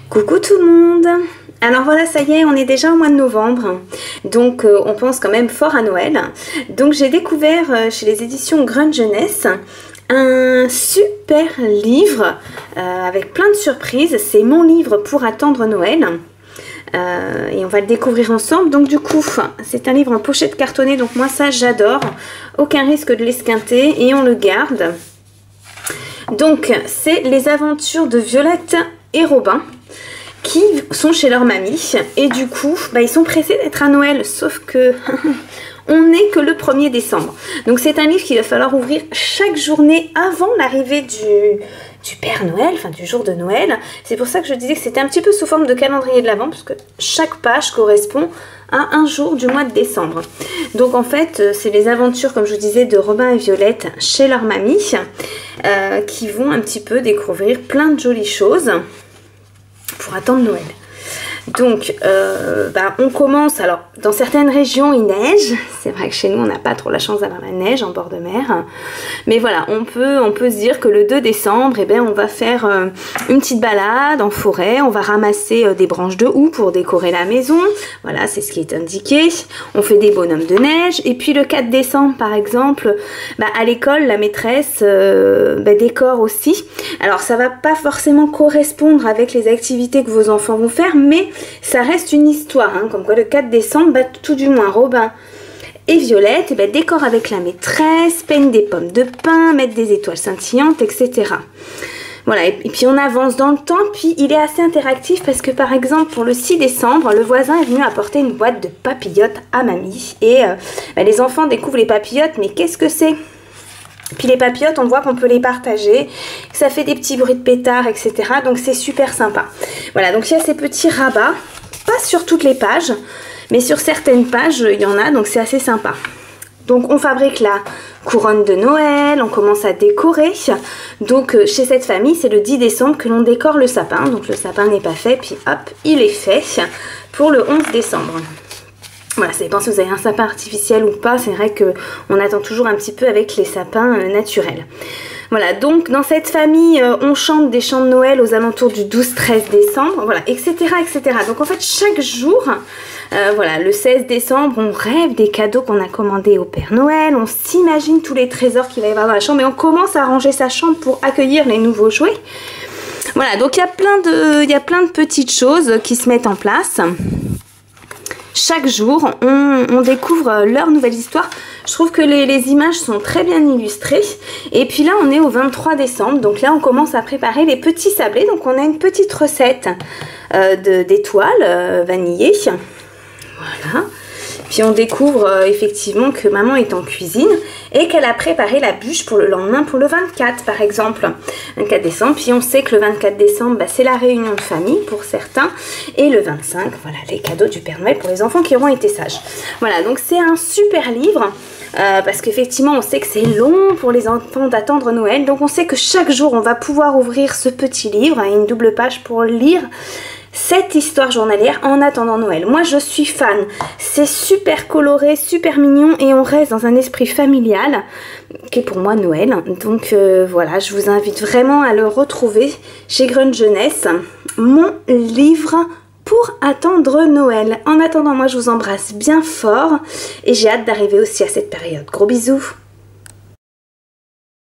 Coucou tout le monde! Alors voilà, ça y est, on est déjà au mois de novembre, donc on pense quand même fort à Noël. Donc j'ai découvert chez les éditions Grande Jeunesse un super livre avec plein de surprises. C'est mon livre pour attendre Noël. Et on va le découvrir ensemble. Donc du coup, c'est un livre en pochette cartonnée, donc moi ça j'adore. Aucun risque de l'esquinter et on le garde. Donc c'est les aventures de Violette et Robin qui sont chez leur mamie et du coup ils sont pressés d'être à Noël, sauf que on n'est que le 1er décembre. Donc c'est un livre qu'il va falloir ouvrir chaque journée avant l'arrivée du Père Noël, enfin du jour de Noël. C'est pour ça que je disais que c'était un petit peu sous forme de calendrier de l'Avent, parce que chaque page correspond à un jour du mois de décembre. Donc en fait, c'est les aventures, comme je vous disais, de Robin et Violette chez leur mamie, qui vont un petit peu découvrir plein de jolies choses pour attendre Noël. Donc on commence, alors dans certaines régions il neige, c'est vrai que chez nous on n'a pas trop la chance d'avoir la neige en bord de mer, mais voilà, on peut se dire que le 2 décembre, on va faire une petite balade en forêt, on va ramasser des branches de houx pour décorer la maison, voilà, c'est ce qui est indiqué, on fait des bonhommes de neige, et puis le 4 décembre par exemple, à l'école la maîtresse décore aussi. Alors ça va pas forcément correspondre avec les activités que vos enfants vont faire, mais ça reste une histoire, comme quoi le 4 décembre, tout du moins Robin et Violette décorent avec la maîtresse, peignent des pommes de pin, mettent des étoiles scintillantes, etc. Voilà, et puis on avance dans le temps, puis il est assez interactif parce que par exemple pour le 6 décembre, le voisin est venu apporter une boîte de papillotes à mamie et les enfants découvrent les papillotes, mais qu'est-ce que c'est ? Puis les papillotes, on voit qu'on peut les partager, que ça fait des petits bruits de pétard, etc. Donc c'est super sympa. Voilà, donc il y a ces petits rabats, pas sur toutes les pages, mais sur certaines pages, il y en a, donc c'est assez sympa. Donc on fabrique la couronne de Noël, on commence à décorer. Donc chez cette famille, c'est le 10 décembre que l'on décore le sapin. Donc le sapin n'est pas fait, puis hop, il est fait pour le 11 décembre. Voilà, ça dépend si vous avez un sapin artificiel ou pas. C'est vrai qu'on attend toujours un petit peu avec les sapins naturels. Voilà, donc dans cette famille, on chante des chants de Noël aux alentours du 12-13 décembre, voilà, etc., etc. Donc en fait, chaque jour, voilà, le 16 décembre, on rêve des cadeaux qu'on a commandés au Père Noël, on s'imagine tous les trésors qu'il va y avoir dans la chambre et on commence à ranger sa chambre pour accueillir les nouveaux jouets. Voilà, donc il y a plein de petites choses qui se mettent en place. Chaque jour, on découvre leur nouvelle histoire. Je trouve que les images sont très bien illustrées. Et puis là, on est au 23 décembre. Donc là, on commence à préparer les petits sablés. Donc on a une petite recette d'étoiles vanillées. Voilà. Puis on découvre effectivement que maman est en cuisine et qu'elle a préparé la bûche pour le lendemain, pour le 24 par exemple, 24 décembre. Puis on sait que le 24 décembre, c'est la réunion de famille pour certains. Et le 25, voilà, les cadeaux du Père Noël pour les enfants qui auront été sages. Voilà, donc c'est un super livre. Parce qu'effectivement on sait que c'est long pour les enfants d'attendre Noël, donc on sait que chaque jour on va pouvoir ouvrir ce petit livre et une double page pour lire cette histoire journalière en attendant Noël. Moi je suis fan, c'est super coloré, super mignon et on reste dans un esprit familial qui est pour moi Noël. Donc voilà, je vous invite vraiment à le retrouver chez Grande Jeunesse, mon livre pour attendre Noël. En attendant, moi je vous embrasse bien fort et j'ai hâte d'arriver aussi à cette période. Gros bisous!